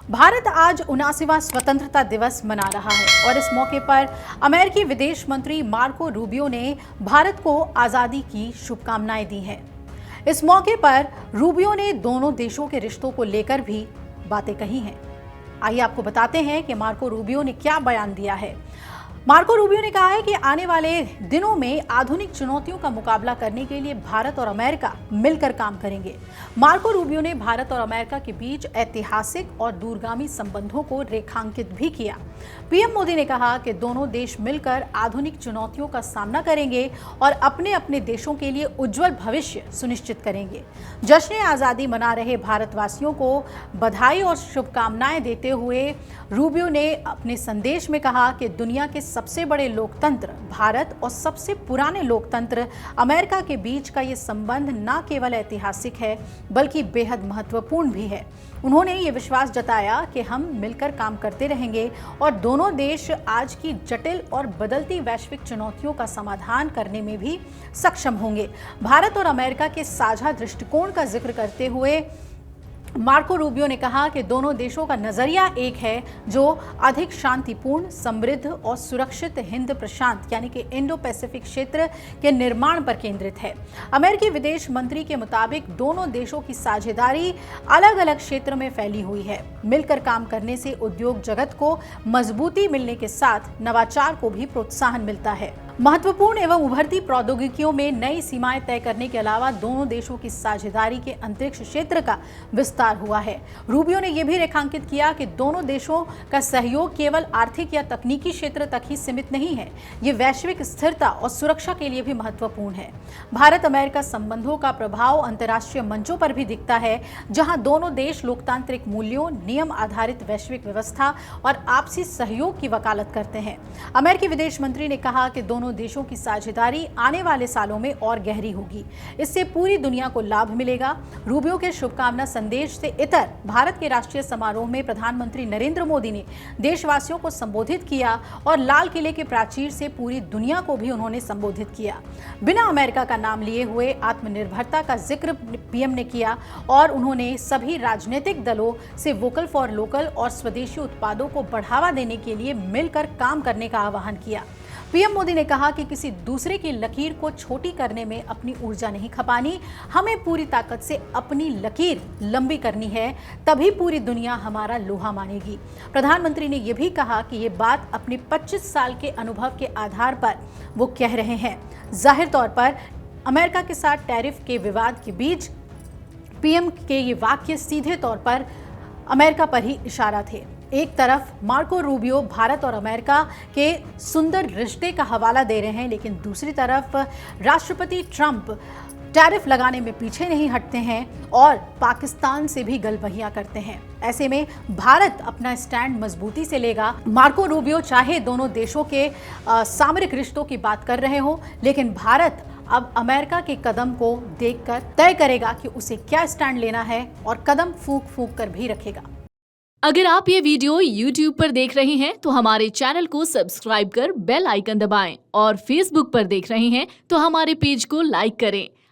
भारत आज 79वां स्वतंत्रता दिवस मना रहा है और इस मौके पर अमेरिकी विदेश मंत्री मार्को रूबियो ने भारत को आजादी की शुभकामनाएं दी हैं। इस मौके पर रूबियो ने दोनों देशों के रिश्तों को लेकर भी बातें कही हैं। आइए आपको बताते हैं कि मार्को रूबियो ने क्या बयान दिया है। मार्को रूबियो ने कहा है कि आने वाले दिनों में आधुनिक चुनौतियों का मुकाबला करने के लिए भारत और अमेरिका मिलकर काम करेंगे। मार्को रूबियो ने भारत और अमेरिका के बीच ऐतिहासिक और दूरगामी संबंधों को रेखांकित भी किया। पीएम मोदी ने कहा कि दोनों देश मिलकर आधुनिक चुनौतियों का सामना करेंगे और अपने अपने देशों के लिए उज्जवल भविष्य सुनिश्चित करेंगे। जश्न आज़ादी मना रहे भारतवासियों को बधाई और शुभकामनाएं देते हुए रूबियो ने अपने संदेश में कहा कि दुनिया के सबसे बड़े लोकतंत्र भारत और सबसे पुराने लोकतंत्र अमेरिका के बीच का ये संबंध न केवल ऐतिहासिक है बल्कि बेहद महत्वपूर्ण भी है। उन्होंने ये विश्वास जताया कि हम मिलकर काम करते रहेंगे और दोनों देश आज की जटिल और बदलती वैश्विक चुनौतियों का समाधान करने में भी सक्षम होंगे। भारत और अमेरिका के साझा दृष्टिकोण का जिक्र करते हुए मार्को रूबियो ने कहा कि दोनों देशों का नजरिया एक है जो अधिक शांतिपूर्ण, समृद्ध और सुरक्षित हिंद प्रशांत यानी कि इंडो पैसिफिक क्षेत्र के निर्माण पर केंद्रित है। अमेरिकी विदेश मंत्री के मुताबिक दोनों देशों की साझेदारी अलग अलग क्षेत्र में फैली हुई है। मिलकर काम करने से उद्योग जगत को मजबूती मिलने के साथ नवाचार को भी प्रोत्साहन मिलता है। महत्वपूर्ण एवं उभरती प्रौद्योगिकियों में नई सीमाएं तय करने के अलावा दोनों देशों की साझेदारी के अंतरिक्ष क्षेत्र का विस्तार हुआ है। रूबियो ने यह भी रेखांकित किया कि दोनों देशों का सहयोग केवल आर्थिक या तकनीकी क्षेत्र तक ही सीमित नहीं है, ये वैश्विक स्थिरता और सुरक्षा के लिए भी महत्वपूर्ण है। भारत अमेरिका संबंधों का प्रभाव अंतर्राष्ट्रीय मंचों पर भी दिखता है, जहां दोनों देश लोकतांत्रिक मूल्यों, नियम आधारित वैश्विक व्यवस्था और आपसी सहयोग की वकालत करते हैं। अमेरिकी विदेश मंत्री ने कहा कि दोनों देशों की साझेदारी आने वाले सालों में और गहरी होगी। इससे पूरी दुनिया को लाभ मिलेगा। रूबियो के शुभकामना संदेश से इतर भारत के राष्ट्रीय समारोह में प्रधानमंत्री नरेंद्र मोदी ने देशवासियों को संबोधित किया और लाल किले के प्राचीर से पूरी दुनिया को भी उन्होंने संबोधित किया। बिना अमेरिका का नाम लिए हुए आत्मनिर्भरता का जिक्र पीएम ने किया और उन्होंने सभी राजनीतिक दलों से वोकल फॉर लोकल और स्वदेशी उत्पादों को बढ़ावा देने के लिए मिलकर काम करने का आह्वान किया। पीएम मोदी ने कहा कि किसी दूसरे की लकीर को छोटी करने में अपनी ऊर्जा नहीं खपानी, हमें पूरी ताकत से अपनी लकीर लंबी करनी है, तभी पूरी दुनिया हमारा लोहा मानेगी। प्रधानमंत्री ने यह भी कहा कि ये बात अपने 25 साल के अनुभव के आधार पर वो कह रहे हैं। जाहिर तौर पर अमेरिका के साथ टैरिफ के विवाद के बीच पीएम के ये वाक्य सीधे तौर पर अमेरिका पर ही इशारा थे। एक तरफ मार्को रूबियो भारत और अमेरिका के सुंदर रिश्ते का हवाला दे रहे हैं, लेकिन दूसरी तरफ राष्ट्रपति ट्रंप टैरिफ लगाने में पीछे नहीं हटते हैं और पाकिस्तान से भी गलबहियां करते हैं। ऐसे में भारत अपना स्टैंड मजबूती से लेगा। मार्को रूबियो चाहे दोनों देशों के सामरिक रिश्तों की बात कर रहे हो, लेकिन भारत अब अमेरिका के कदम को देखकर तय करेगा कि उसे क्या स्टैंड लेना है और कदम फूंक फूंक कर भी रखेगा। अगर आप ये वीडियो YouTube पर देख रहे हैं तो हमारे चैनल को सब्सक्राइब कर बेल आइकन दबाएं और Facebook पर देख रहे हैं तो हमारे पेज को लाइक करें।